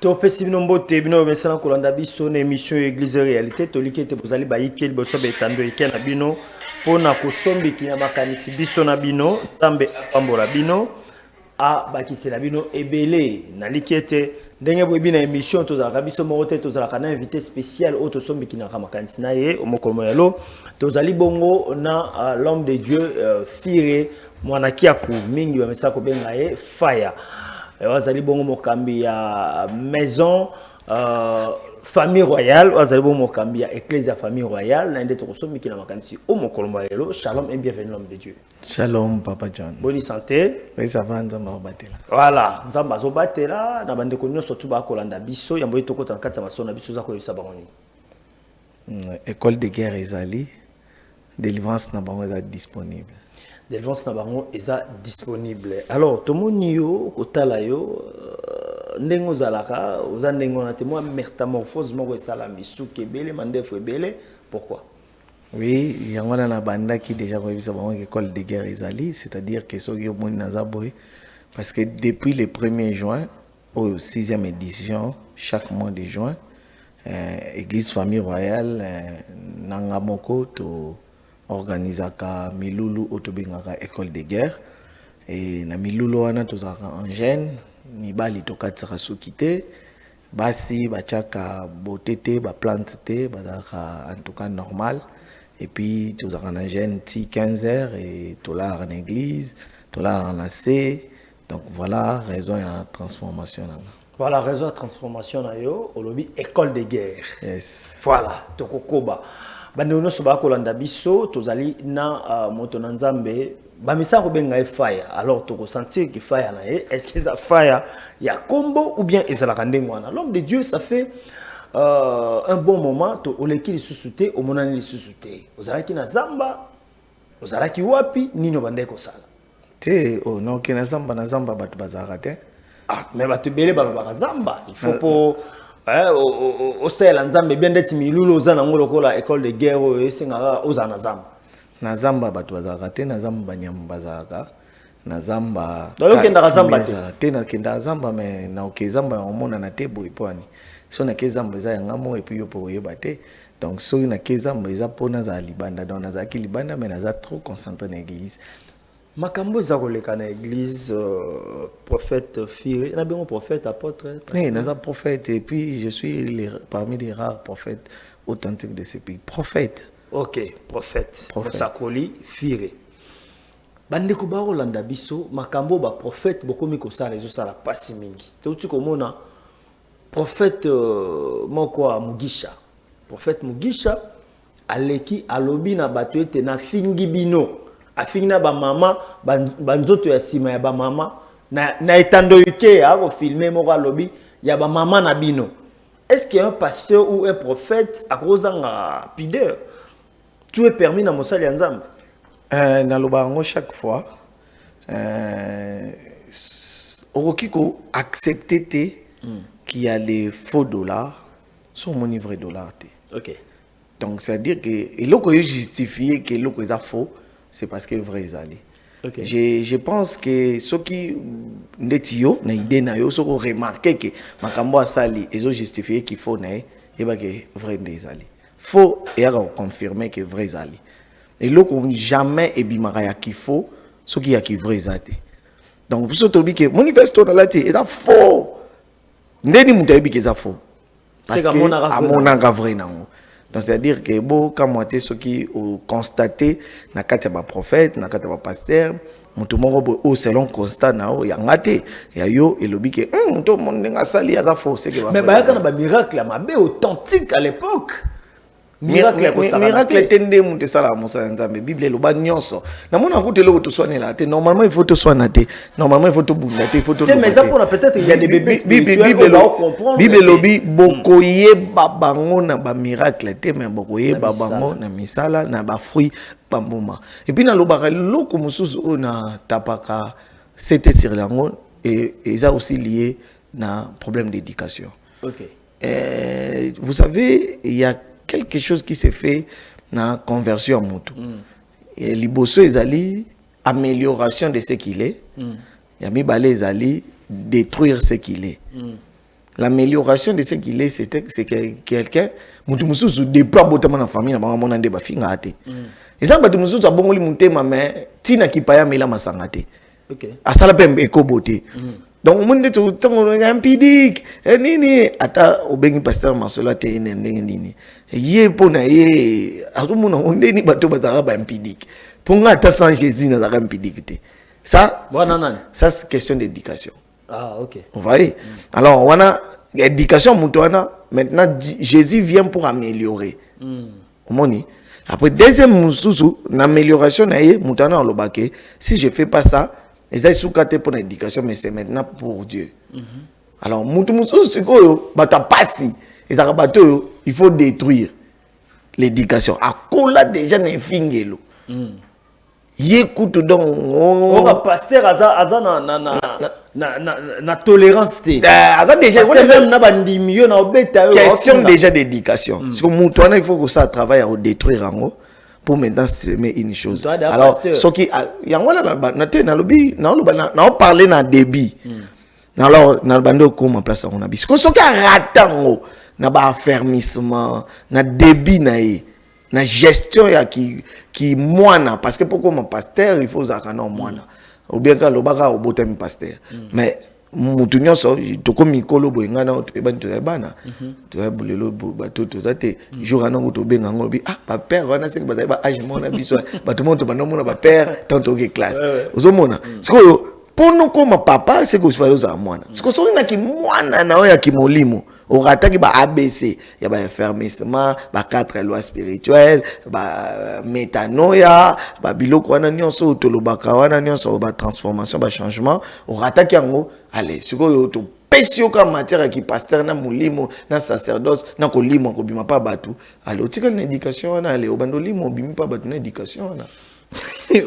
Topesi bino mbote bino mesana kolanda biso na émission Église Réalité toliki te bozali bayike liboso betando eke na bino pona kosombiki na makanisi biso na bino Nzambe apambola bino a bakisela bino ebele na likete ndenge boyebi na émission tozalaka biso moko te tozalaka na invité spécial oyo tosombiki na makanisi na ye omokolo moyalo tozali bongo na l'homme de Dieu Fire mwanakiaku mingi bamesaka kobenga ye Fire. Wazali bongo mokambi ya maison famille royale wazali bongo mokambi ya église ya famille royale na ndete kosomiki na makanisi o mokolo malelo. Shalom et bienvenue l'homme de Dieu. Shalom Papa John. Bonne santé. Oui, ça va nzamba obatela. Voilà, nzamba zo batela na bande ko nyonso tu ba kolanda biso ya mboyi tokota na kati ya masona biso za ko yebisa bangoni. École de guerre ezali délivrance na bango eza disponible. Délivrance na bango eza disponible. Alors tomoni yo kotala yo ndengo zalaka oza ndengo na témoin métamorphose moko esala misuki ebele mandefu ebele. Pourquoi? Oui, yango na banda qui déjà koyebisa bango école de guerre ezali, c'est-à-dire que soki omoni naza boye parce que depuis le 1er juin au 6e édition chaque mois de juin église famille royale nanga moko to organisaka milulu otobengaka école de guerre et na milulu wana tozaka en jeune mibali tokatsaka soki te basi bachaka botete ba plante te bazaka en tout cas normal et puis tozaka na jeune ti 15h et tola en église tola en AC donc voilà raison ya transformation nanga. Voilà raison de transformation na yo olobi école de guerre. Yes. Voilà tokokoba. Bande nyonso ba kolanda biso tozali na moto na Nzambe bamisa ko benga Fire. Alors toko sentir que Fire na ye est-ce que ça Fire ya kombo ou bien ezalaka ndengo wana. L'homme de Dieu ça fait un bon moment to oleki lisusuté o monani lisusuté. Ozalaki na Zamba ozalaki wapi nino bande ko sala. Te o non ke na Zamba batu bazaka te. Ah mais batu bele ba Zamba il faut pour au sel Nzambe bien d'être milulu ozana ngolo kola école de guerre esenga ozana Zamba. Na Zamba batu bazaka te na Zamba banyam bazaka na Zamba. Donc kenda Zamba te na kenda Zamba mais na ok Zamba omona na te boy poani. So na ke Zamba za ngamo et puis yo po yeba te. Donc so na ke Zamba za pona za libanda donc na za ki libanda mais na za trop concentré na église. Makambo za koleka na église prophète Fire na bien prophète apôtre. Oui, naza prophète et puis je suis parmi les rares prophètes authentiques de ce pays. Prophète. OK, prophète. Sakoli Fire. Bande ko ba Rolanda biso makambo ba prophète bokomi ko sa réseau sala pasi mingi. Te ko mona prophète moko Mugisha. Prophète Mugisha aleki alobi na bato ete na fingi bino. Afingina ba mama banzoto ya sima ya ba mama na etando yuke ya ko filmer moko alobi ya ba mama na bino. Est-ce qu'il y a un pasteur ou un prophète à cause d'un pideur? Tout est permis dans Mosali Nzambe. Dans le bango chaque fois Orokiko accepter qu'il y a les faux dollars sur mon vrai dollar. OK. Donc c'est à dire que il faut justifier que le est faux. C'est parce que vrai zali. Okay. Je pense que ceux qui netio na idée na yo soko remarquer que makambo asali ezo justifier qu'il faut na et ba que vrai zali. Faut et confirmer que vrai zali. Et loko jamais ebimaka ya qu'il faut ceux qui ya qui vrai zate. Donc pour ça que manifesto na lati est faux. Ndeni mutayebi que ça faux. Parce que à mon anga vrai nango. Donc c'est-à-dire que bon quand moi te ceux qui ont constaté na kati ba prophète na kati ba pasteur mutu moko au selon constat na o ya ngate ya yo elobi ke mutu mondenga sali aza faux c'est que mais ba kana ba miracle mabe authentique à l'époque. Miracle tende mutu sala musa Nzambe Bible lo ba nyonso na mona ko telo to soigner te normalement il faut te soigner te normalement il faut te bunda te il faut te mais ça pour peut-être il y a des bébés Bible lobi bokoye babango na ba miracle te mais bokoye babango na misala na ba fruit pamboma et puis na lobaka loko mususu ona tapaka c'était sur lango et ça aussi lié na problème d'éducation. OK. Vous savez il y a quelque chose qui s'est fait dans la conversion à Moutou. Et liboso ezali amélioration de ce qu'il est. Yami balé ezali détruire ce qu'il est. l'amélioration de ce qu'il est, c'est quelqu'un, Moutoumousou, depuis abotement dans la famille, on a des bafinga ate. Et ça, Moutoumousou, a bon li monté ma mère, tina qui paya mela masangate. Ok. À ça la peine éco beauté. Donc, on dit tout le temps, on a un pidic, et nini, ata, au bengi pasteur Marcelo, te nini. Yé, pona yé, à tout le monde, on dit ni bateau batara ba un pidic. Pour nga, ata sans Jésus, n'a pas un pidic. Ça, c'est question d'éducation. Ah, ok. Vous voyez? Alors, on a l'éducation, maintenant, Jésus vient pour améliorer. Après, deuxième moussou, l'amélioration, si je ne fais pas ça, ils ont sous-caté pour l'éducation, mais c'est maintenant pour Dieu. Alors, moussou, c'est quoi? Il faut détruire l'éducation. À quoi là déjà n'est fingelo? Yécoute donc. On pasteur aza na tolérance te. Aza déjà même na bandi mieux na obeta. Question déjà d'éducation. Parce que Moutouana il faut que ça travaille à détruire en haut pour maintenant semer une chose. Alors ce qui yangola na te na lobi na parler na débit. Alors na bando comme en place on a bis. Ce qui ratango na ba affermissement na débit na na gestion ya qui moana parce que pourquoi mon pasteur il faut zakana moana ou bien quand le baka au botem pasteur mais mutunyo so to ko mikolo boyanga na to ban to bana to bolelo bato to zate jour ana to benga ngobi ah ba père wana c'est que ba âge mona biso bato monto bana mona ba père tanto que classe ozomona siko pour nous comme papa c'est que je fais ça moana siko so na ki moana na oya ki molimo au rataki ba ABC ya ba enfermissement ba 4 lois spirituelles ba métanoïa ba biloko wana nyonso to lobaka wana nyonso ba transformation ba changement au rataki yango allez siko to pesio ka matière qui pasteur na molimo na sacerdoce na ko limo ko bima pa batu alors tika na éducation na ale obando limo bimi pa batu na éducation na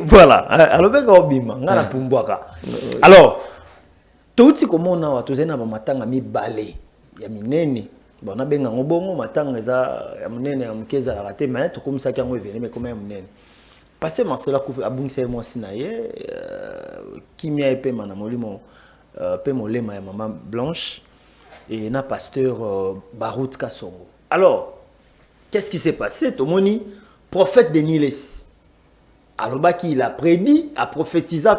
voilà alors beka obima ngana pumbwaka alors touti komona watu zena ba matanga mibale ya minene bona benga ngobongo matanga eza ya minene ya mkeza ya raté mais to comme ça qui ngo venu mais comme ya minene parce que Marcelo ku abungisa moi sinaye kimia epe mana molimo pe molema ya maman Blanche et na pasteur Barout Kasongo. Alors qu'est-ce qui s'est passé? Tomoni prophète de Niles alors baki il a prédit a prophétisé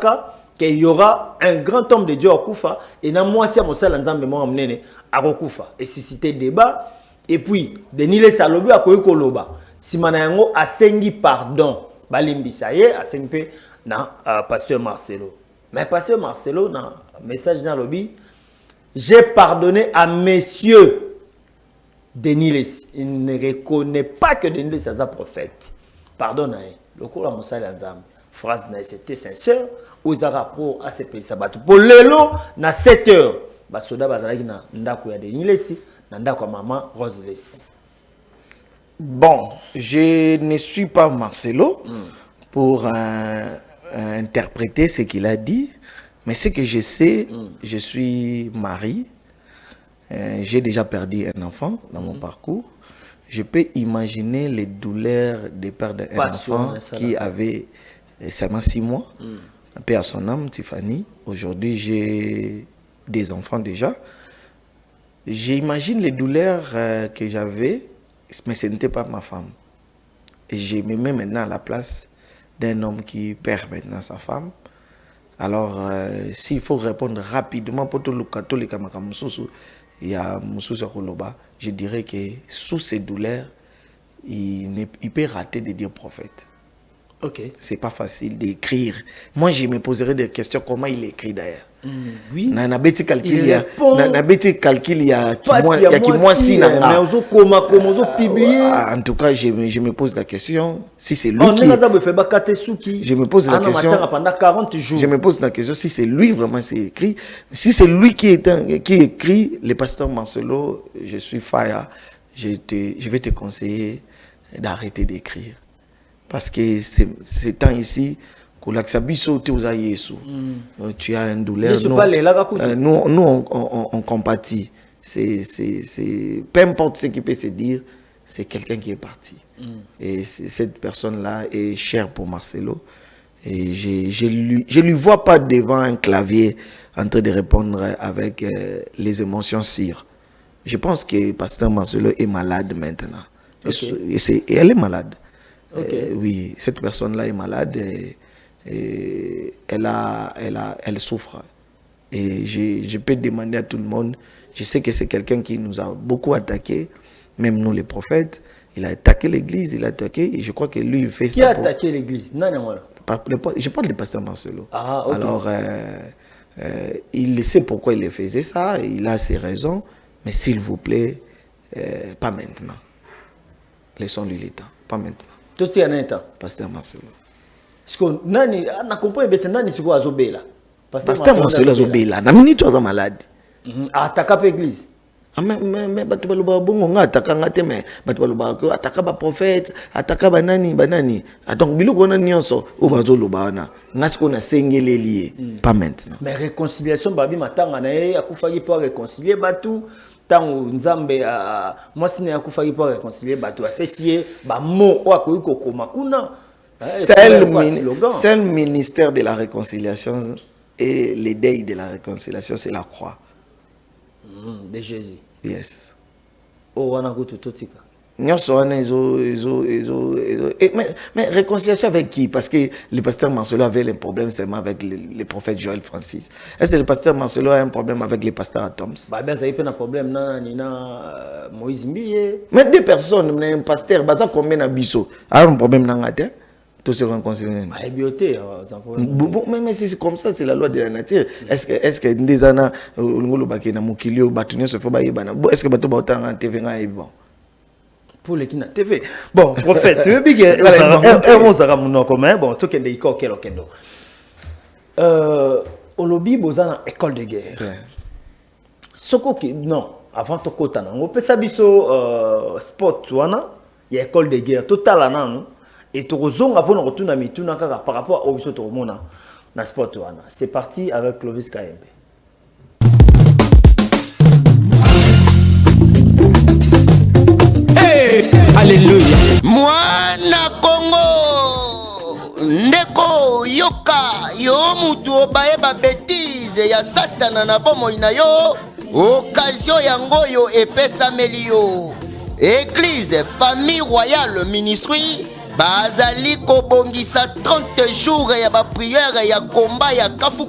qu'il y aura un grand homme de Dieu à Koufa et na moi si mosala nzambe mo amnene à Koufa et susciter débat et puis Denis Salobi a koyi koloba simana yango asengi pardon balimbisa ye asengi na pasteur Marcelo mais pasteur Marcelo na message dans lobby j'ai pardonné à messieurs Denis il ne reconnaît pas que Denis est un prophète pardonne le cours à mosala nzambe phrase na c'était sincère aux rapport à ces pays sabatu pour lelo na 7h basoda bazalaki na ndako ya Denilesi na ndako ya maman Roseless. Bon, je ne suis pas Marcelo pour interpréter ce qu'il a dit, mais ce que je sais, je suis mari, j'ai déjà perdu un enfant dans mon parcours. Je peux imaginer les douleurs des pères d'un enfant qui avait seulement 6 mois. Paix à son âme, Tiffany. Aujourd'hui, j'ai des enfants déjà. J'imagine les douleurs que j'avais, mais ce n'était pas ma femme. Et je me mets maintenant à la place d'un homme qui perd maintenant sa femme. Alors, s'il faut répondre rapidement pour tout le catholique, il y a Moussousa Koloba, je dirais que sous ces douleurs, il peut rater de dire prophète. Ok. C'est pas facile d'écrire. Moi, je me poserais des questions comment il écrit d'ailleurs. Oui. Na beti calcul ya en tout cas, je me pose la question si c'est lui qui je me pose la question pendant 40 jours. Je me pose la question si c'est lui vraiment c'est écrit. Si c'est lui qui écrit le pasteur Marcelo, je suis fire. Je vais te conseiller d'arrêter d'écrire. Parce que ces temps ici, tu as une douleur. Nous on compatit. Peu importe ce qui peut se dire, c'est quelqu'un qui est parti. Et cette personne-là est chère pour Marcelo. Et je lui vois pas devant un clavier en train de répondre avec les émotions sûres. Je pense que Pasteur Marcelo est malade maintenant. Okay. Et elle est malade. Okay. Oui, cette personne-là est malade et elle souffre. Et je peux demander à tout le monde, je sais que c'est quelqu'un qui nous a beaucoup attaqué, même nous les prophètes. Il a attaqué l'église, il a attaqué, et je crois que lui, il fait ça. Qui a attaqué l'église? Non, non, voilà. Je parle de Pasteur Marcelo. Ah, okay. Alors, il sait pourquoi il faisait ça, il a ses raisons, mais s'il vous plaît, pas maintenant. Laissons-lui le temps, pas maintenant. Tout ce qui en est temps. Pasteur Marcelo. Parce que nani, on a compris maintenant, c'est quoi Azobela? Pasteur Marcelo Azobela, na minute tu es malade. Attaquer l'église. Mais batu baluba bongo nga ataka ngate mais batu baluba ko ataka ba prophète ataka banani donc biloko na nyonso o bazoloba na ngati ko na sengeleli pas maintenant. Mais réconciliation babi matanga na ye akufaki pour réconcilier batu tango nzambe moi sine akufaki pour réconcilier batu apesiye ba mot o akoyi kokoma kuna. Seul ministère de la réconciliation et les deuils de la réconciliation c'est la croix. De Jésus. Yes. Oh, on a goûté tout ça. Mais réconciliation avec qui? Parce que le pasteur Marcelo avait un problème seulement avec le prophète Joël Francis. Est-ce que le pasteur Marcelo a un problème avec le pasteur Atoms? Bah bien, ça y a un problème na Moïse Mbiye. Mais deux personnes, un pasteur, bah ça combien d'abisso? A un problème dans la terre? Tout se réconcilier. Mais c'est comme ça, c'est la loi de la nature. Est-ce que des années est-ce que bateau ba TV nga bon? Pour les qui na TV. Bon, prophète, tu veux bien on s'ara mon commun, bon, tout que des coquel okendo. Au lobby bozana école de guerre. Soko ki non, avant to kotana, on peut sabiso sport wana, il y a école de guerre total anan. Et tu rezonga pour nous retourner à mituna par rapport au biso toromona na sport wana. C'est parti avec Clovis Kayembe. Hey, alléluia. Mwana Congo ndeko yoka yo mutu obaye ba bêtise ya satana na bomo ina yo occasion yango yo epesameli yo. Église Famille Royale Ministry bazali kobongisa 30 jours ya ba prière ya combat ya kafu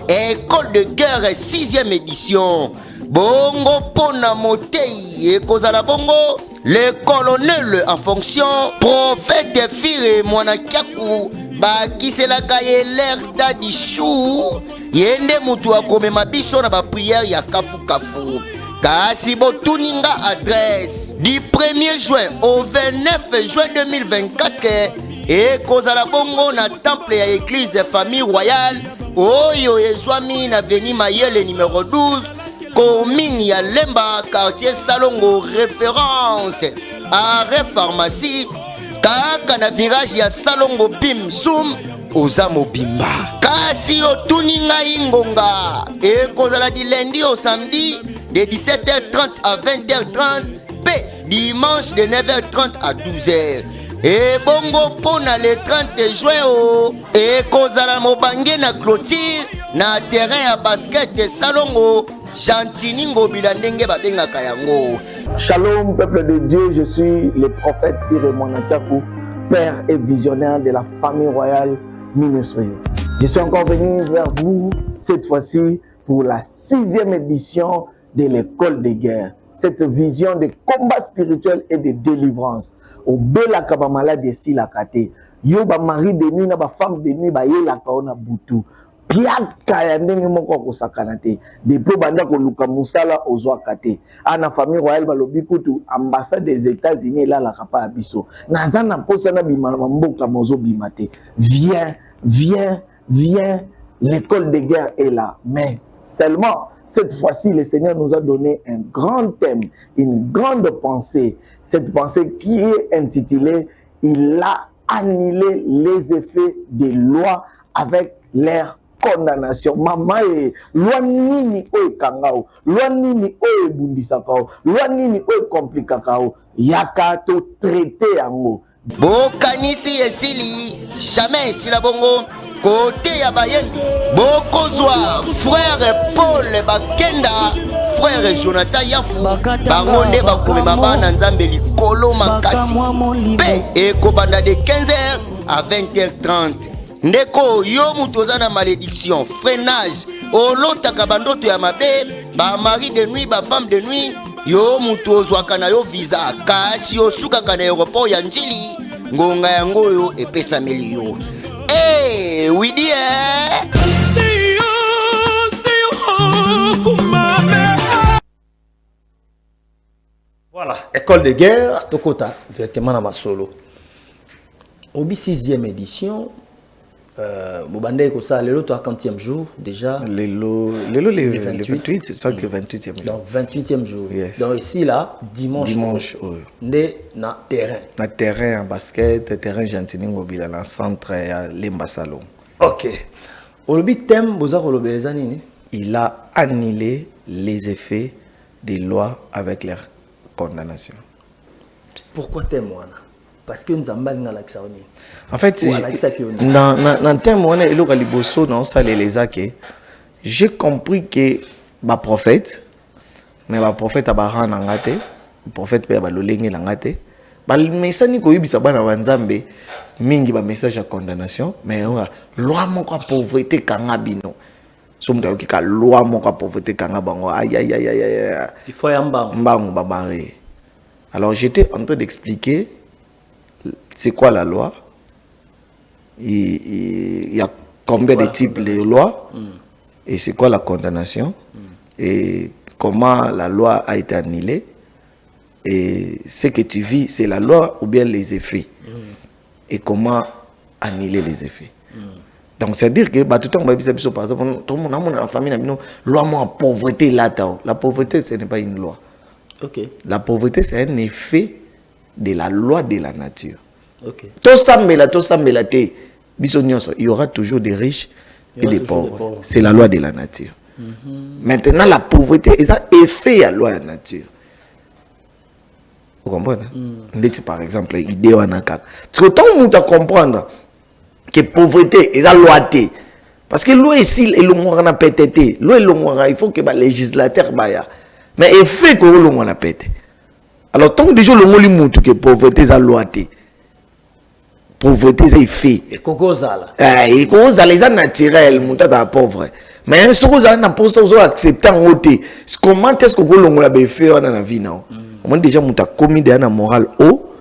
école de guerre 6e édition. Bongo pona motei ekozala bongo le colonel en fonction prophète Fire Mwanakiaku bakiselaka ye l'air d'Adishu yende mutu akomema biso na ba prière ya kafu. Kasi botuninga adresse du 1er juin au 29 juin 2024 et kozala bongo na temple ya église Famille Royale oyo ezwami na avenue Mayele numéro 12 commune ya Lemba quartier Salongo référence arrêt pharmacie kaka na virage ya Salongo Bim Soum oza mobimba. Kasi otuninga ingonga ekozala di lundi au samedi de 17h30 à 20h30 et dimanche de 9h30 à 12h. Et bongo pona le 30 juin et kozala mobange na clôture na terrain à basket Salongo Chantiningo bilandenge babengaka yango. Shalom peuple de Dieu, je suis le prophète Fire Mwanakiaku, père et visionnaire de la Famille Royale Ministry. Je suis encore venu vers vous cette fois-ci pour la 6e édition de l'école de guerre. Cette vision de combat spirituel et de délivrance. Au bela kaba malade si la kate. Yo ba mari de nuit na ba femme de nuit ba yela kaona butu. Piaka ya ndenge moko ko sakanate. Depuis banda ko luka musala ozwa kate. Ana Famille Royale balobi kutu ambassade des États-Unis là la kapa abiso. Nazana posa na bimama mboka mozo bimate. Viens. L'école de guerre est là, mais seulement cette fois-ci, le Seigneur nous a donné un grand thème, une grande pensée. Cette pensée qui est intitulée « Il a annulé les effets des lois avec leur condamnation ». Mama e loi nini o kangao, loi nini o bundisakao, loi nini o komplikakao, yaka to traité yango. Bokanisi esili, jamais esila bongo. Côté ya bayembi bokozwa frère Paul Bakenda frère Jonathan Yafu bango nde bakomema bana nzambe likolo makasi mpe ekobanda de 15h à 20h30. Ndeko yo mutu oza na malédiction freinage olotaka bandoto ya mabe ba mari de nuit ba femme de nuit yo mutu ozwaka na yo visa kasi osukaka na aéroport ya njili ngonga yango oyo epesameli yo. Oui die Voilà, école de guerre, Tokota, directement dans ma solo. Obi 6e édition, Bobande Kosa, le 40e jour déjà. Le 28, c'est ça que 28e jour. Donc 28e jour. Yes. Donc ici là, dimanche, oui. Na terrain. Na terrain en basket, terrain Gentini Mobile, dans le centre à Lemba Salon. Ok. Obi thème, Boza Kolobezanini. Il a annulé les effets des lois avec leur condamnation. Pourquoi thème wana? Parce que nous avons l'accès. En fait, dans le thème wana elo kaliboso dans ça les aké, j'ai compris que ma prophète, mais ma prophète a baran ngate, prophète pe ba lolenge ngate, ba message ko yibisa bana banzambe mingi ba message à condamnation, mais loi moko pauvreté kanga bino. Somme de ka loi moko pauvreté kanga bango aïe aïe aïe aïe. Il faut yamba. Mbango babare. Alors j'étais en train d'expliquer c'est quoi la loi. Il y a combien de types de lois et c'est quoi la condamnation et comment la loi a été annulée et ce que tu vis c'est la loi ou bien les effets et comment annuler les effets. Donc c'est-à-dire que tout le temps par exemple tout le monde dans la famille loi moi pauvreté là la pauvreté ce n'est pas une loi. OK. La pauvreté c'est un effet de la loi de la nature. OK. Tout ça il y aura toujours des riches et des pauvres. C'est la loi de la nature. Maintenant la pauvreté est un effet à la loi de la nature. Vous comprenez? Par exemple, l'idée wanaka. Parce que tant que tu comprendre que pauvreté est la loi T. Parce que loi ici est le moins à péter. Loi il faut que le législateur baya. Mais effet que le moins à péter. Alors tant que déjà le mot limoutou que pauvreté est la loi T. Pauvreté c'est effet. Et Kokozala. Et Kokozala est naturel, mon tata pauvre. Mais ce que vous avez pour ça, vous acceptez en haut. Comment est-ce que vous avez fait dans la vie non? Moi déjà mon tata commis de la morale haut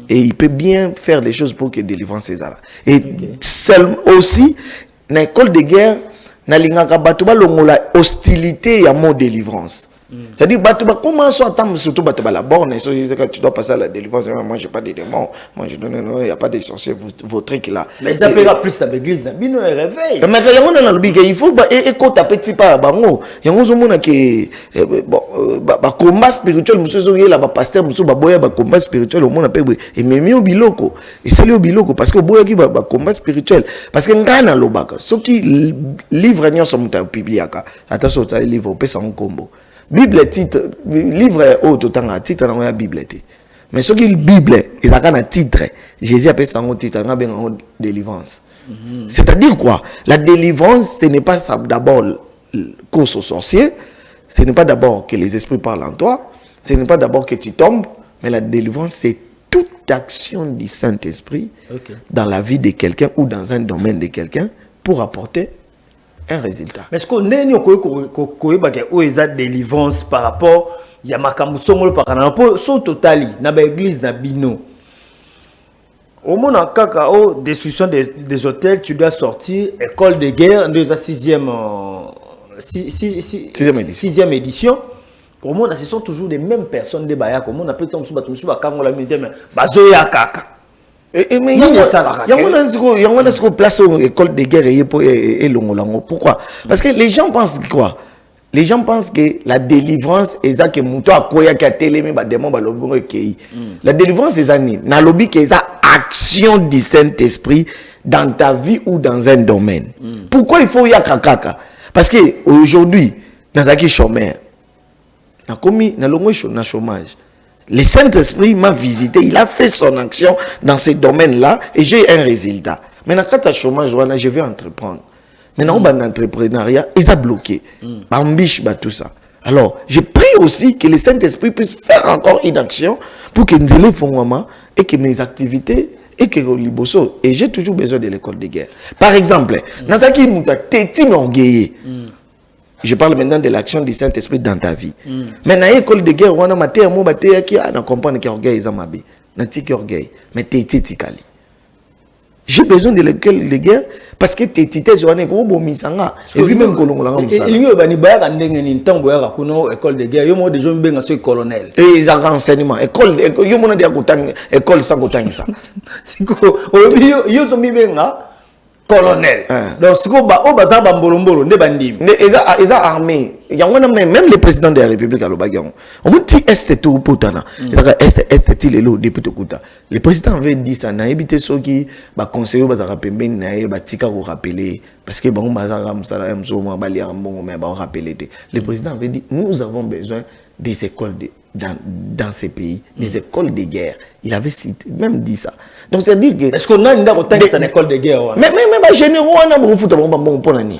et il peut bien faire des choses pour que délivrance ces là. Et seulement aussi dans l'école de guerre, na lingaka batuba longola hostilité à mon délivrance. C'est-à-dire, comment soit surtout la borne, tu dois passer à la délivrance. Moi, je n'ai pas de démons. Moi, je il n'y a pas de sorciers, vos trucs là. Mais ils appellent plus l'église, il réveille. Mais il faut écouter petit pas. Il y a un combat spirituel, il y a un pasteur, il y a un combat spirituel, il y a un même biloko. Et c'est le biloko parce que il y a un combat spirituel. Parce que ceux qui livrent sont publiés. Attention, les livres, on un combo. Bible titre livre autre temps à titre dans la Bible mais ce qui Bible il a un titre Jésus appelle ça un titre on a bien délivrance. C'est-à-dire quoi? La délivrance ce n'est pas d'abord course aux sorciers, ce n'est pas d'abord que les esprits parlent en toi, ce n'est pas d'abord que tu tombes, mais la délivrance c'est toute action du Saint-Esprit dans la vie de quelqu'un ou dans un domaine de quelqu'un pour apporter un résultat. Mais est-ce qu'on est une délivrance par rapport à Makamusongolo par rapport au total na l'église na bino. Au moment où destruction des hôtels, tu dois sortir école de guerre de la sixième édition. Au monde, ce sont toujours les mêmes personnes de Baya. Comme on appelle Tom Souba, Tom Souba, Kangola, mais Bazoya Kaka. Mais il y a une place où l'école de guerre et l'ongolango. Pourquoi? Parce que les gens pensent quoi? Les gens pensent que la délivrance est ça que Mouto a koya qui a télémé ba démon ba lobongo kei. La délivrance est ça ni na lobby que ça action du Saint-Esprit dans ta vie ou dans un domaine. Pourquoi il faut y a kakaka? Parce que aujourd'hui dans un chômeur na komi na longo na chômage. Le Saint-Esprit m'a visité, il a fait son action dans ce domaine-là et j'ai un résultat. Maintenant, quand tu as chômage, je vais entreprendre. Maintenant, dans l'entrepreneuriat, ils ont bloqué. Bambiche, tout ça. Alors, je prie aussi que le Saint-Esprit puisse faire encore une action pour que nous ayons fondement et que mes activités et que Liboso. Et j'ai toujours besoin de l'école de guerre. Par exemple, Nataki Mouta, t'es orgueilleux. Je parle maintenant de l'action du Saint-Esprit dans ta vie. Mais dans l'école de guerre, on a maté un mot, on comprend que orgueil est orgueil. Orgueil. Mais t'es tikali. J'ai besoin de l'école de guerre parce que t'es tité sur un gros bon misanga. Et puis même colonel. Il y a une école de guerre. Il y a des gens qui sont colonels. Et ils ont renseignement. École, il y a des école sans autant ça. C'est quoi? Il y a des colonel. Donc, ce qu'on va bazar bambolombolo, ne bandim. Ils ont armé. Il y a même le président de la République à l'Obagion. On me dit est tout potana. Est il est là depuis tout coup. Le président avait dit ça. N'a évité ceux qui va conseiller va rappeler, n'a va tika vous rappeler parce que bon bazar ramsala mso bali bon mais va rappeler. Le président avait dit nous avons besoin des écoles dans ces pays, des écoles de guerre. Il avait même dit ça. Donc c'est dire que est-ce qu'on a une école de guerre? Mais généraux on a beaucoup foot bon pour l'année.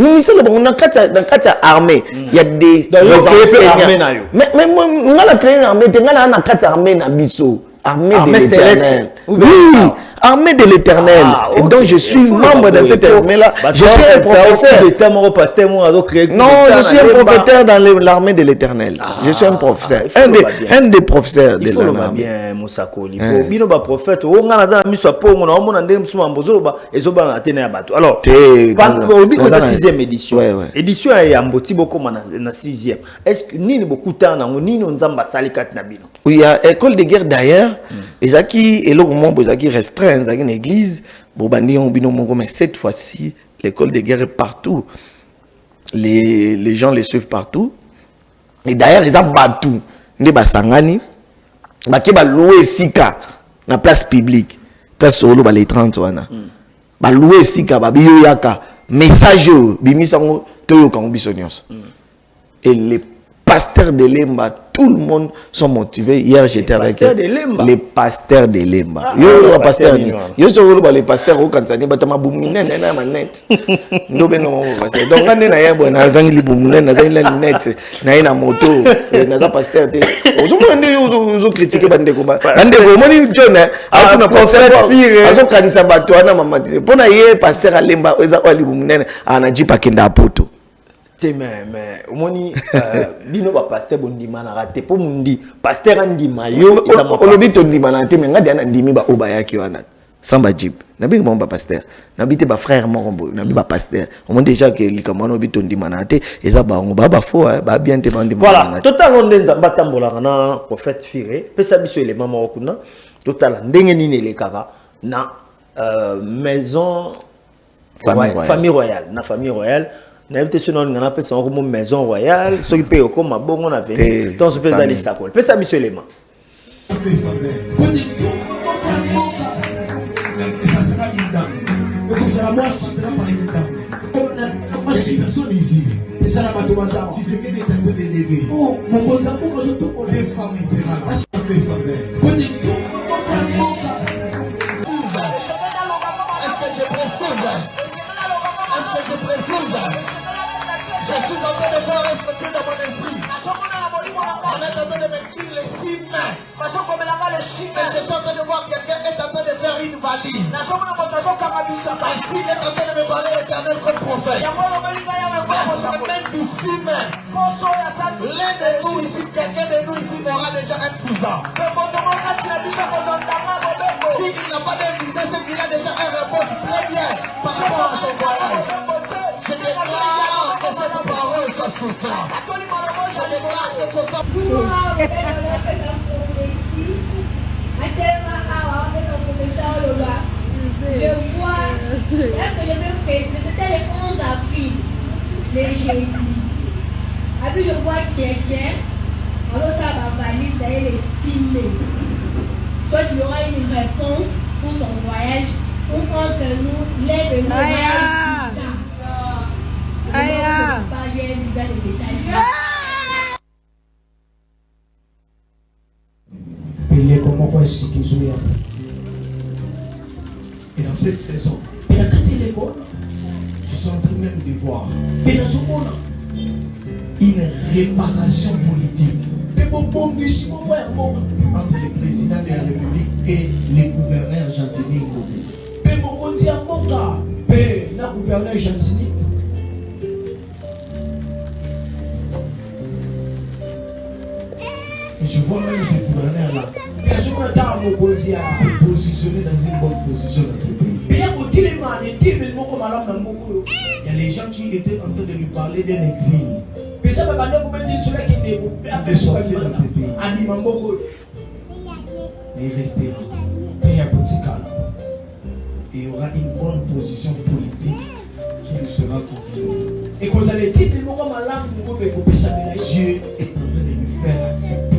Mais on a quatre armées. Il y a des enseignants. Mais on a créé une armée. On a quatre armées na biso. Armée de l'Éternel. Oui, armée de l'Éternel. Et donc je suis membre de cette armée-là. Je suis un professeur. Non, je suis un professeur dans l'armée de l'Éternel. Je suis un professeur. Un des professeurs de l'armée. Alors, la 6e édition. Édition est en la 6e. Est-ce que ni beaucoup de temps, ni nous avons oui, il y a école de guerre d'ailleurs. Et là, au qui restreint, il y a une église. Mais cette fois-ci, l'école de guerre est partout. Les gens les suivent partout. Et d'ailleurs, ils ont battu. Ils ont loué Sika dans la place publique. Place solo, les 30 wana. Ils ont loué Sika, ils ont yaka. Message, et les pasteurs de Lemba, tout le monde sont motivés. Hier, j'étais avec les pasteurs de Lemba. Yo, les pasteurs ni. Yo, les pasteurs au Kansani, batama boumine, na manette. Ndobe no pasteur. Donc, on est na yabo na zangi boumine, na zangi la net, na na moto, na za pasteur de. Ozo mo yo critiquer bande ko ba. Bande ko moni John, a tu na pasteur pire. Azo kanisa bato ana mama. Pona ye pasteur a Lemba, oza oli boumine, ana jipa kenda poto. Mais omoni bino ba pasteur bondima na raté po mundi pasteur andima yo ezama olobi to ndima na te mais ngadi ana ndimi ba obayaki wana samba jib na bi ba pasteur na bi te ba frère morombo na bi ba pasteur on déjà que likamano bi to ndima na te eza ba ngo ba fo ba bien te ba ndima. Voilà total on ndenza batambola na prophète Firé pesa biso ele mama okuna total ndenge nini le kaka na maison famille royale na famille royale. N'avez sur notre canapé c'est une maison royale ceux qui payent comme un bon on a venu donc on fait ça les sacoles peut ça monsieur les mains Je suis en train de faire respecter dans mon esprit. On est en train de me dire les 6 mains. Et je suis en train de voir quelqu'un est en train de faire une valise. Et s'il est en train de me parler l'éternel comme prophète. Parce que même du 6 mains, l'un de nous ici, quelqu'un de nous ici aura déjà un cousin. S'il n'a pas de visa, c'est qu'il a déjà un réponse très bien par rapport à son voyage. Je déclare que cette parole soit soutenue. Je déclare que ce soit je vois, est-ce que je peux préciser, c'était le 11 avril, le jeudi. Et puis je vois quelqu'un, alors ça va valise d'ailleurs le 6 mai. Soit il aura une réponse pour son voyage, ou entre nous, l'aide de nous voyage. Et dans cette saison, je suis en train même de voir une réparation politique entre le président de la République et les gouverneurs Gentini Ngobi. Et je vois même ces gouverneurs-là se positionner dans une bonne position dans ce pays. Il y a les gens qui étaient en train de lui parler d'un exil. De sortir dans ce pays. Mais il restera. Et il y aura une bonne position politique qui nous sera confiée. Dieu est en train de lui faire accepter.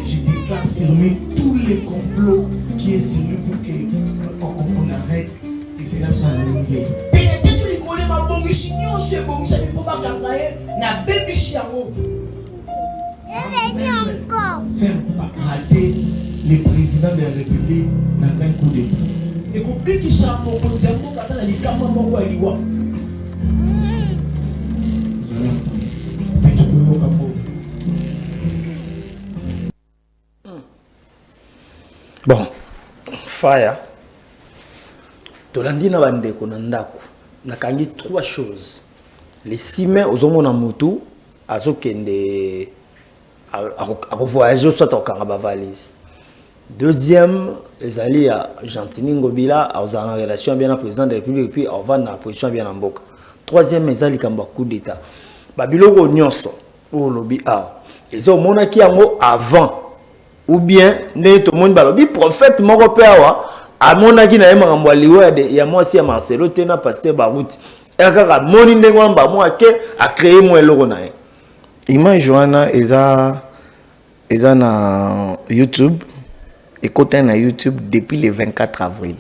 Je déclare sur lui tous les complots qui est sur lui pour qu'on arrête et cela soit annulé. Faire rater les présidents de la République dans un coup d'État. Bon, Faya, tolandi na bandeko na ndako, nakangi trois choses. Les 6 mai aux hommes na mutu, azokende à voyager soit au Kangaba valise. Deuxième, les alliés à Gentini Ngobila, aux en relation bien à président de la République, puis on va dans la position bien en boca. Troisième, les alliés comme coup d'État. Babyloro nyonso, ou lobby a. Ils ont monaki ango avant. Ou bien, ne tout le monde balobi prophète moko pe awa, a monaki na yema ngambwaliwa de ya moi si à Marcelo tena pasteur Barouti. Et kaka moni ndengo mba mo ake a créer mo eloko na ye. Image wana eza na YouTube. Écoutez na YouTube depuis le 24 avril.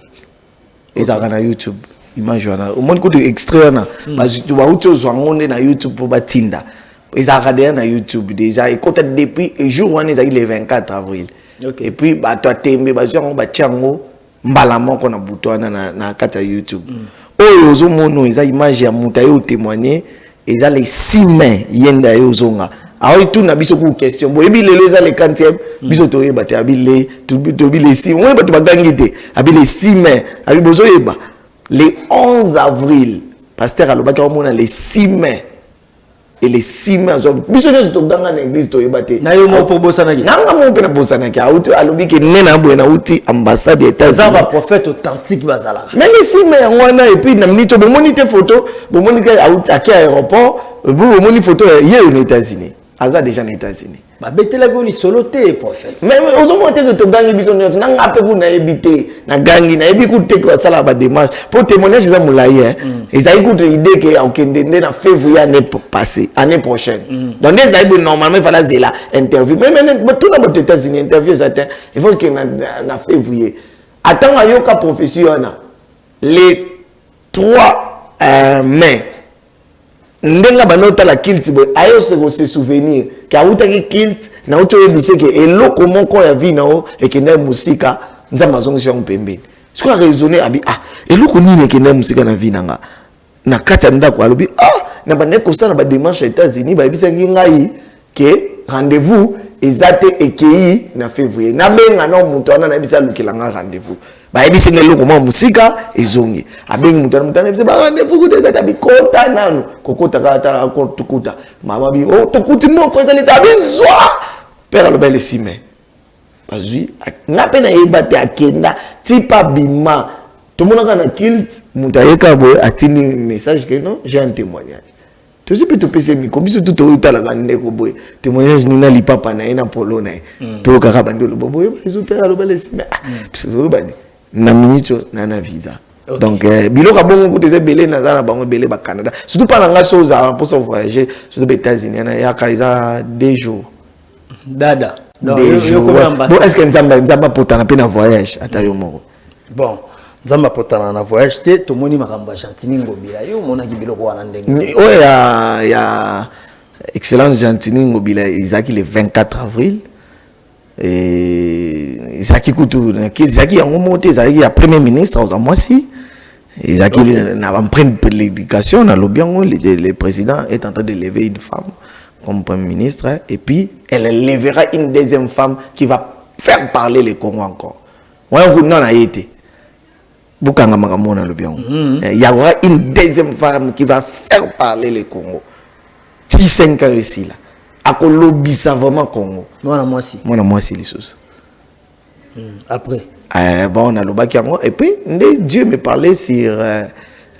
Eza na YouTube. Image wana. Au monde ko de extrait na. Parce que Barouti ozwangonde na YouTube pour batinda. Ils ont regardé na YouTube déjà. Écoutez depuis le jour où on est le 24 avril. Okay. Et puis bah toi t'aimes bah on bah tiango mbalamon qu'on a bouton na kata YouTube. Oh yozo mono ils a image ya mutayo témoigner. Ils a les 6 mains yenda yozonga. Alors tout na biso ku question. Bo ebi lelo za le 40e biso to yeba te abile to bi les 6. On ba to bagangite abi les 6 mains abi bozo yeba. Le 11 avril pasteur alobaki omona les 6 mains. Et les 6 mois, biso nyoso dans l'église to yebate. Na yo mo pour bosanaki. Nanga mo pe na bosanaki. Auto alobi ke nena bo na uti ambassade des États-Unis. Ça va prophète authentique bazala. Même les 6 mois wana et puis na minito bo monite photo, bo monite à aéroport, bo monite photo hier aux États-Unis. Aza déjà aux États-Unis. Ba betela go li solo te prophète. Même aux monte que to gangi biso nyoso nanga pe ku na ebité na gangi na ebi ku te ko sala ba démarche pour témoigner za moulaye hein. Ils ont écouté l'idée que okende na février année passée, année prochaine. Donc les aïbou normalement il fallait la interview. Mais tout le monde aux États-Unis interview ça il faut que na février. Attends ayoka prophétie on a les 3 mai. Ndenga banota la kilt boy ayo se souvenir ka utaki kilt na uto yebise ke eloko moko ya vie na o ekenda musika nzamba zongi sha mpembeni. Ce qu'on a raisonné abi eloko nini ekenda musika na vie nanga na kati ndako alobi na bande ko sana ba démarche aux États-Unis ba yebisa ngai ke rendez-vous ezate ekei na février na benga na mutu ana na yebisa lukilanga rendez-vous ba yebisa eloko mo musika ezongi abengi mutu na yebisa ba rendez-vous ko ezata bikota nanu kokota kata ko tukuta mama bi tukuti moko ezali za bizwa père aloba le 6 mai bazui na pena yebate akenda tipa bima tout le monde a un kilt mutayeka boy atini message que non j'ai un témoignage tout ce peut te passer micro biso tout au tala ngane ko boy témoignage ni na li papa na ina polo na to kaka bandolo boy biso père aloba le 6 mai biso bani na minito na visa. Okay. Donc bilo ka bongo ko belé na za na bango belé ba Canada surtout pas nga soza pour se voyager surtout aux États-Unis na ya kaisa 2 jours dada donc est-ce que nzamba potana pe na voyage ata yo moko bon nzamba potana na voyage te to moni makamba Gentini Ngobila yo mona ki biloko wana ndenge ya excellence Gentini Ngobila izaki le 24 avril Zaki Koutou, Zaki a monté, Zaki a premier ministre, moi aussi. Zaki n'a pas pris l'éducation, le président est en train de lever une femme comme premier ministre, et puis elle lèvera une deuxième femme qui va faire parler les Congo encore. Moi, on a été. Il y aura une deuxième femme qui va faire parler les Congo. 6-5 ans ici là. À Colombie, ça vraiment Congo. Moi aussi. Moi aussi les choses. Après. Bon, on a le bac et puis Dieu me parlait sur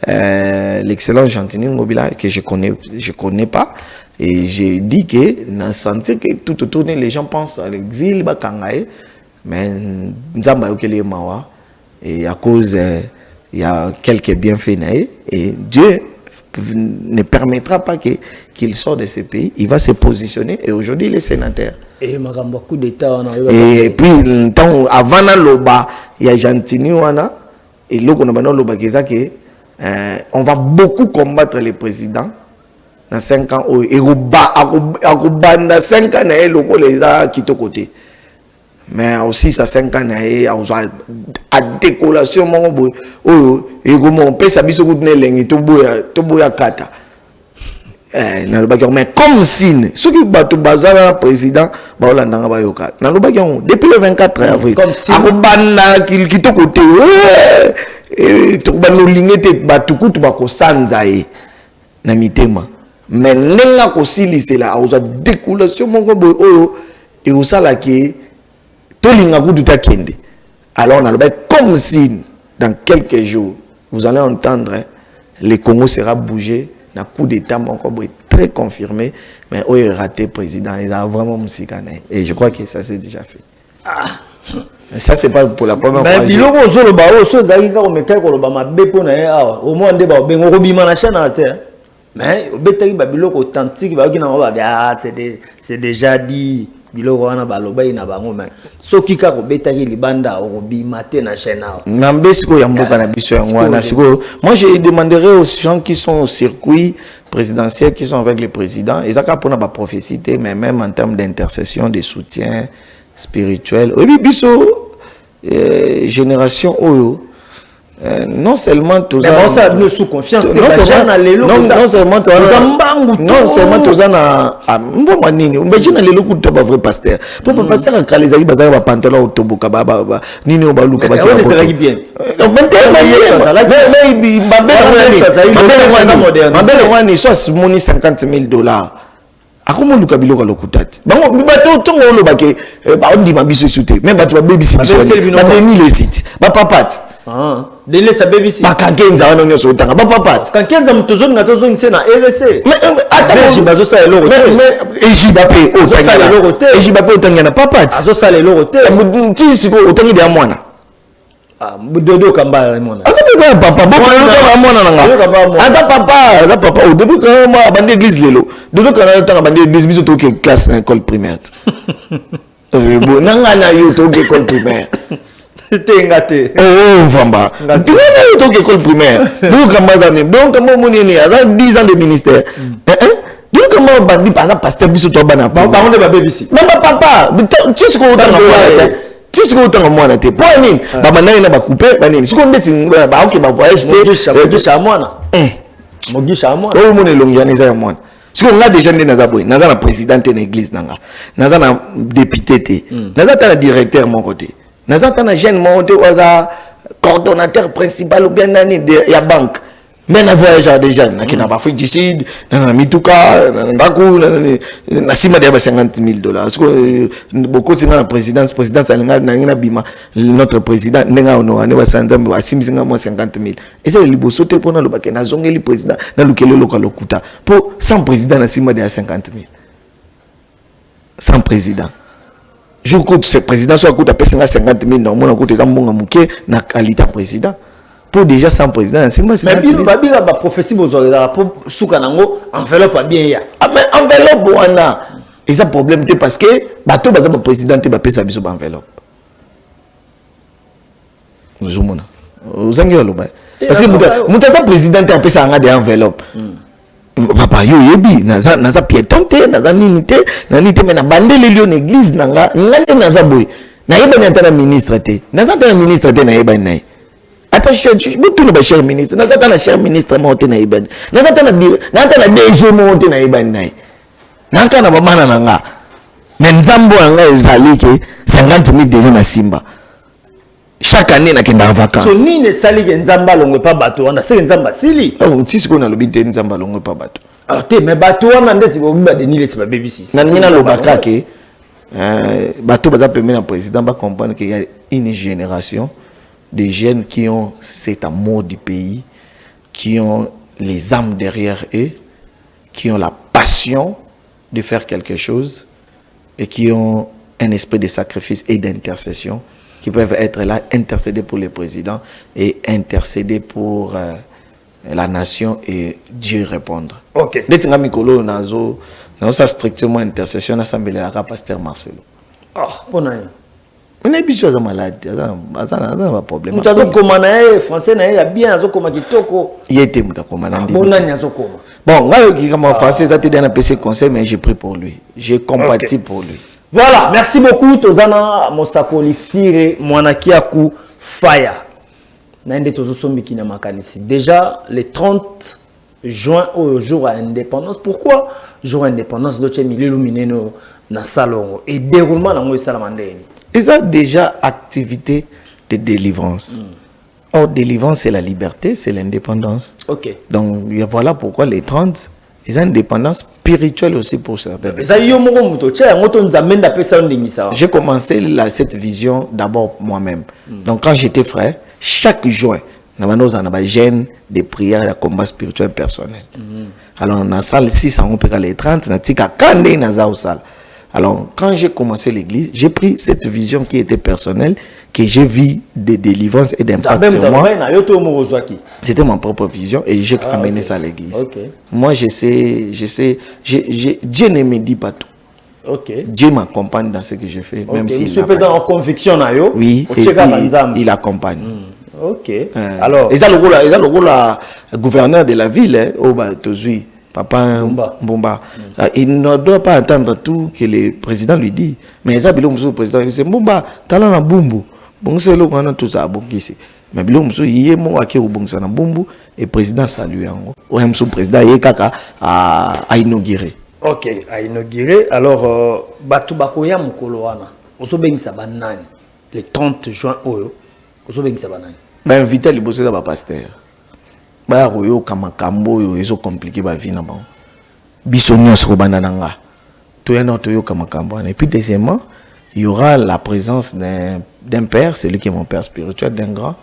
l'excellent Gentini Mobila que je connais pas, et j'ai dit que dans senti que tout autour les gens pensent à l'exil bakangae, mais nzamba yokele mawa, et à cause il y a quelques bienfaits et Dieu ne permettra pas qu'il sorte de ce pays. Il va se positionner et aujourd'hui il est sénateur. Et beaucoup d'État. Et puis avant l'oba, il y a Gentini wana et l'autre loba on va beaucoup combattre les présidents dans 5 ans et dans 5 ans les a quitté côté. Mais aussi ça 5 ans à décollation et on peut s'abiser au kata. Mais comme signe, ceux qui battent le président, depuis le 24 avril, comme si qui te côté, mais n'enga aussi c'est là, on a décollation et on sait là que tout l'ingaku tout a kende. Alors on a comme signe dans quelques jours, vous allez entendre, le Congo sera bougé. Le coup d'État très confirmé, mais où est raté président, il a vraiment musicané. Et je crois que ça s'est déjà fait. Ça c'est pas pour la première fois. Mais biloko zolo ba o so zaki ka omeka ko ba mabe pona ya au moins ndeba bengo robima na chaîne à terre. Mais obetaki ba biloko authentique ba okina ba c'est déjà dit biloko wana ba lobai na bango mais soki ka ko betaki libanda robima te na chaîne a. Nambe siko ya mboka na biso ya ngwana siko. Moi je demanderai aux gens qui sont au circuit présidentiel, qui sont avec les présidents, ils ont qu'à prendre ma prophétie, mais même en termes d'intercession, de soutien spirituel. Oui, biso génération Oyo. Non seulement tous ça sous confiance non seulement tous en bon nini imagine les locaux de vrai pasteur pour pasteur en les aïe bazar ba pantalon autoboka ba nini on ba luka ba on est bien mais soit moni $50,000 akomo luka biloko lokutati bango bato tongo lobake ba ndima biso sute même bato ba baby biso ba demi les sites ba papate délai sa BBC bakankenza wana nyonso otanga bapapati kankenza mutozoni ngatozo ngise na RC mais bazo sa eloko mais ejiba pe otanga eloko te ejiba pe otanga na papati azo sa eloko te ti siko otangi de mwana dodo kamba mwana aza papa mwana nanga aza papa au début quand moi bande église lelo dodo kana otanga bande église biso to ke classe na école primaire bon nanga na yo to ke école primaire Tengate. Oh, Vamba. Tu n'as pas école primaire. Donc, comment mon aîné a 10 ans de ministère. Donc, comment bandi par exemple pasteur biso to bana. Par contre, ba BBC. Non, papa. Tu sais quoi autant moi. Tu sais quoi autant moi na te. Pour nini? Ba bana ina ba couper, ba nini. Si on ndeti ba OK ba voyage te. Mogisha mwana. Mogisha mwana. Oh, mon elongiana za mwana. Si on a déjà né naza boy, naza na président de l'église nanga. Naza na député te. Naza ta directeur mon côté. Nous avons un jeune monté au coordonnateur principal ou bien de la banque. Mais nous voyons des jeunes qui n'ont pas fait du sud, dans Mitouka, dans Bakou, dans Sima de $50,000. Beaucoup de la présidence, notre président, nous avons $50,000. Et c'est le liboso pour nous, nous avons le président, nous avons le local pour 100 présidents, dans Sima de $50,000. 100 présidents. Je crois que ce président soit coûte à 50,000 normalement coûte des amonga mouké na qualité président pour déjà 100 président c'est moi mais bien babila ba prophétie bozolera pour soukanango enveloppe bien ya mais enveloppe wana et ça problème parce que bato baza ba président te ba pesa biso ba enveloppe nous mona uzangi loba parce que mutaza président te pesa nga des enveloppe papa yo yebi naza piéton te naza nini te mais na bandeli lio na église nanga ngande naza boy na yeba ni atana ministre te naza atana ministre te na yeba ni ata cher butu na ba cher ministre naza atana cher ministre mo te na yeba naza atana DG mo te na yeba ni na kana ba mana nanga mais nzambo anga ezali ke 50,000 déjà na simba chaque année na kenda vacances so nini sali ke nzamba longwe pa bato wana se nzamba sili ntisi ko na lobi te nzamba longwe pa bato te mais bato wana ndeti bo ba denile se ba BBC na ngina lobaka ke bato baza permis na président ba comprendre qu'il y a une génération de jeunes qui ont cet amour du pays, qui ont les âmes derrière eux, qui ont la passion de faire quelque chose et qui ont un esprit de sacrifice et d'intercession, qui peuvent être là, intercéder pour le président et intercéder pour la nation et Dieu répondre. Ok. Netinga mikolo nazo ça strictement intercession assemblée la pasteur Marcelo. Ah, bon année. On est bicho za malade, ça un problème. Mutazo koma na français na ya bien azo koma kitoko. Yete muta koma na ndi. Bon année azo koma. Bon, ngayo ki kama français ça te donne un PC conseil mais j'ai pris pour lui. J'ai compati pour lui. Voilà, merci beaucoup Tozana Mosakoli Fire Mwanakiaku Fire. Naende tozo sombiki na makanisi. Déjà le 30 juin au jour à indépendance. Pourquoi jour à indépendance doche mililu mineno na salongo et déroulement na ngo salamandeni. Ils ont déjà activité de délivrance. Or délivrance c'est la liberté, c'est l'indépendance. OK. Donc voilà pourquoi les 30 ils ont une indépendance spirituelle aussi pour certains. J'ai commencé cette vision d'abord moi-même. Donc quand j'étais frère, chaque juin, nous avons un gène de prière de combat spirituel personnel. Alors on a salle 6, on peut les 30, on a tika kande na salle. Alors quand j'ai commencé l'église, j'ai pris cette vision qui était personnelle, que j'ai vu de délivrance et d'impact sur moi. C'était ma propre vision et j'ai amené ça à l'église. Okay. Moi je sais, Dieu ne me dit pas tout. Okay. Dieu m'accompagne dans ce que je fais, même s'il Monsieur Président en conviction na yo. Oui, et il accompagne. OK. Alors, ils ont le rôle gouverneur de la ville au Tozui. Papa Mbomba. Il ne doit pas entendre tout que le président lui dit. Mais il y a le président qui dit Mbomba, talent na bumbu. Bon, c'est le grand tout ça, bon, ici. Mais il y a mon qui est bon, ça na bumbu. Et le président salue. Le président est kaka à inaugurer. OK, à inaugurer. Alors, Batu Bakoya Mukoloana. Oso bengisa banani. Le 30 juin, oso bengisa banani. Ben, invité le bossé d'abord pasteur. Ba royo kamakambo yo ezo compliqué ba vie na ba biso nyonso banananga to yana to yo kamakambo et puis deuxièmement il y aura la présence d'un père, celui qui est mon père spirituel, d'un grand,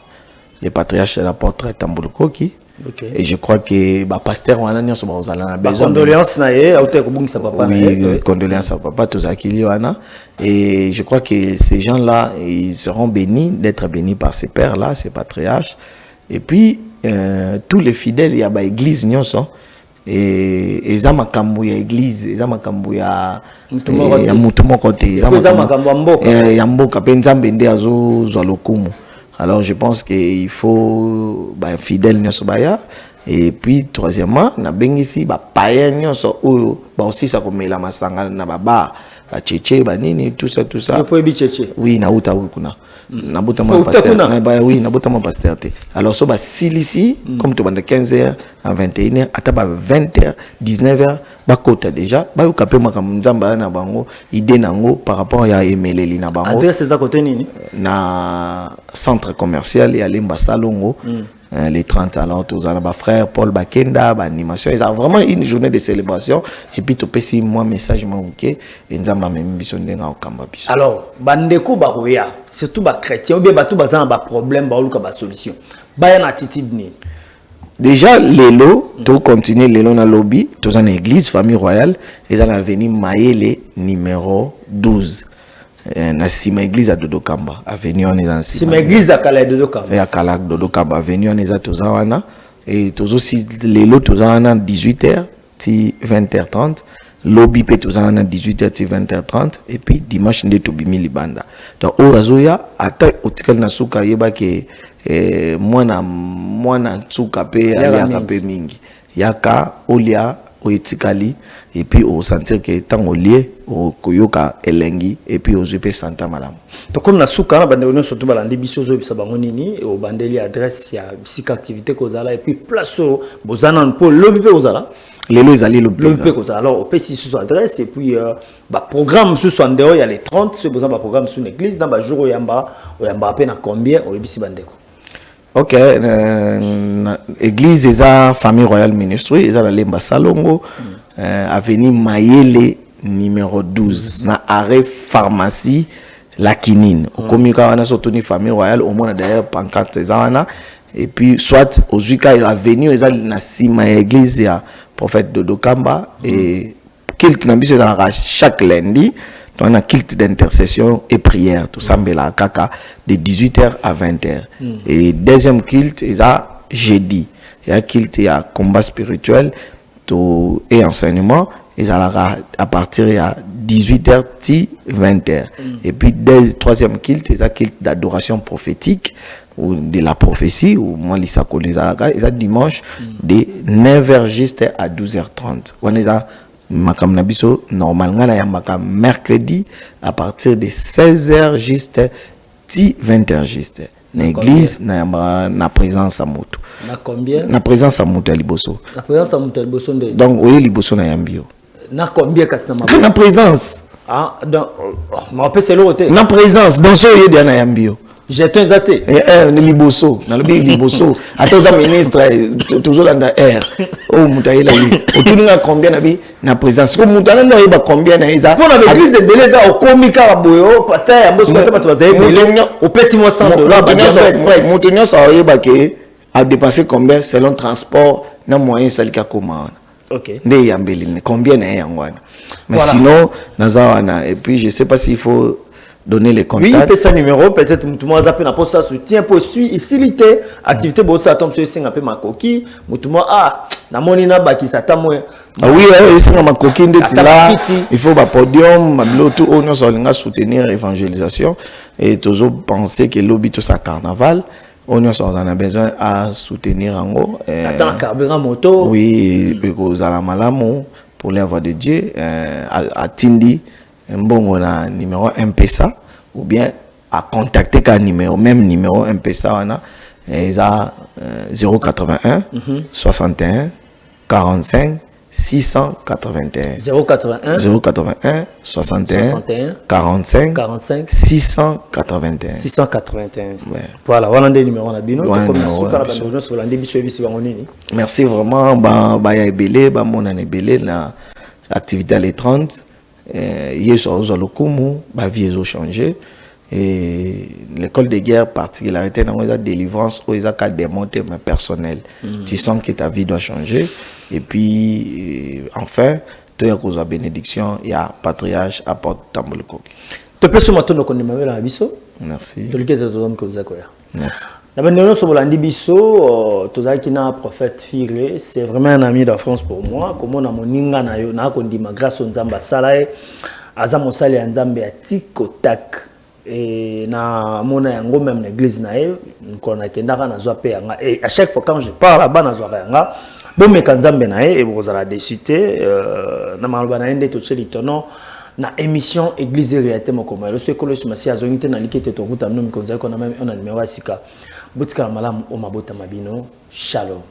le patriarche de la portrait Tambulukoki. Okay. Et je crois que bah pasteur wana nyonso ba ozala na besoin condoléances na ye auto ko bungisa papa. Oui, condoléances à papa tous akili wana et je crois que ces gens là ils seront bénis d'être bénis par ces pères là, ces patriarches et puis tous les fidèles il y a ba église nyonso et eza makambo ya église eza makambo ya mutu moko te eza makambo ya mboka ya mboka pe nzambe nde azo zwa lokumu. Alors je pense qu'il faut ba fidèle nyonso baya et puis troisièmement na bengisi ba païen nyonso oyo ba aussi ça komela masanga na baba ba tchétché ba nini tout ça oui na uta kuna na bota mon pasteur ba oui na bota mon pasteur te. Alors so ba silisi comme tu bande 15h à 21h ata ba 20h 19h ba kota déjà ba yo kapé makambo nzamba na bango idée nango par rapport ya emeleli na bango adresse za côté nini na centre commercial et Alimba Salongo les 30 alors tous les frères Paul Bakenda animation ils ont vraiment une journée de célébration et puis tu peux si moi message manqué et nzamba même biso ndenga okamba biso. Alors bandeko baroya surtout ba chrétien ou bien ba tout bazana ba problème ba luka ba solution ba ya na attitude ni déjà lelo to continuer lelo na lobby tous en église famille royale ils ont avenue Mayele numéro 12 na sima église à Dodokamba avenue on est dans sima église à Kala Dodokamba et à Kala Dodokamba avenue on est à Tozawana et tous aussi les lots Tozawana 18h ti 20h30 lobby pe Tozawana 18h ti 20h30 et puis dimanche nde to bimi libanda donc orazoya ata otikal na suka yeba ke mwana tsuka pe ya kape mingi yaka olia au etikali et puis au sentir que tant au lié au koyoka elengi et puis au zupe santa malam. Donc comme na souka na bande surtout balandi biso zo bisa bango nini au bandeli adresse ya sika activité kozala et puis place bozana pour lobi pe kozala. Lelo ezali lobi. Alors, on peut ici sur adresse et puis programme sur son dehors, il y a les 30, c'est besoin de programme sur l'église, dans le jour où il y a à peine combien, on est ici bandeko. Ok, l'église est la famille royale ministry, est la Lemba Salongo, avenue Mayele numéro 12, na arrêt pharmacie La Kinine. Au communiqué, on a surtout une famille royale, au moins d'ailleurs pancarte et puis soit aux Zuka avenue, est la Sima église, il y a prophète Dodo Kamba et culte chaque lundi. On a culte d'intercession et prière, tout ça, kaka, de 18h à 20h. Et deuxième culte, il y a jeudi. Il y a culte, il y a combat spirituel et enseignement. Il y a à partir de 18h à 20h. Et puis, troisième culte, il y a culte d'adoration prophétique ou de la prophétie, ou moi, il y a dimanche, de 9h juste à 12h30. On est à Makam Nabiso, normalement, il y a mercredi à partir de 16h juste, 20h juste. L'église, il y a la présence à moto. Na combien? La présence à moto à Liboso. La présence à moto à Liboso. Donc, oui, Liboso na yambio. Na combien qu'est-ce que na présence? Ah, donc, je rappelle c'est l'autre. Na présence, donc ça y est na yambio. J'étais zaté. Liboso, na lobi Liboso. Attends, le ministre toujours dans l'air. Oh, mutaïla yi. Otuninga combien na présence? Ko mutana na yeba combien na isa? Pour la église beleza au komika boyo, pasteur ya mboso pas tu vas aider. Au pèse moi $100. Mutunya sa yeba ke a dépensé combien selon transport na moyen salika commande. OK. Nde yambeli combien na yangwana. Mais sinon nazawana et puis je sais pas s'il faut donner les contacts. Oui, il peut ce numéro, peut-être tout le monde a appelé pour ça soutien pour suivre ici l'été activité bon ça tombe sur sing un peu ma coquille, tout le monde na moni na baki ça tamo. Ah oui, c'est ma coquille de là. Il faut un podium, mablo tout on a soutenir l'évangélisation et toujours penser que l'obit tout ça carnaval. On a besoin à soutenir en gros. Attends, carburant moto. Oui, aux alamalamu pour les voix de Dieu à Tindi. Bon, on a numéro MPSA ou bien à contacter qu'un numéro, même numéro MPSA, on a 081 61 45 681. 081 61 45 681. 681. Ouais. Voilà, voilà des numéros na bino. Merci vraiment. Bah ya belé, bah mon année belé la activité à les 30. Hier aux alokumu, bah vie ont changé et l'école de guerre particularité dans la délivrance où ils ont qu'à démonter mais personnel. Tu sens que ta vie doit changer et puis enfin tu as cause bénédiction il y a patriarche apporte tambol koki. Tu peux se mettre dans le numéro là biso. Merci. Tu le quittes tout homme que vous accueillez. Merci. D'abord, sur Bolandi Bisso, tout ça qui n'a prophète Firé, c'est vraiment un ami de France pour moi. Comme on a mon inga na yo na kondi ma grâce on zamba salae, azamo sale nzambe a tiko tak et na mona yango même l'église na e, qu'on a kendaka na zoa pe yanga et à chaque fois quand je parle là-bas na zoa yanga, bon me kanzambe na e vous allez décider na malba na ende tout ce litono. Na émission église réalité mon commun le secolo sur masia zonité na likete to ruta nous konza ko na même on a numéro sika butika malamu o mabota mabino shalom.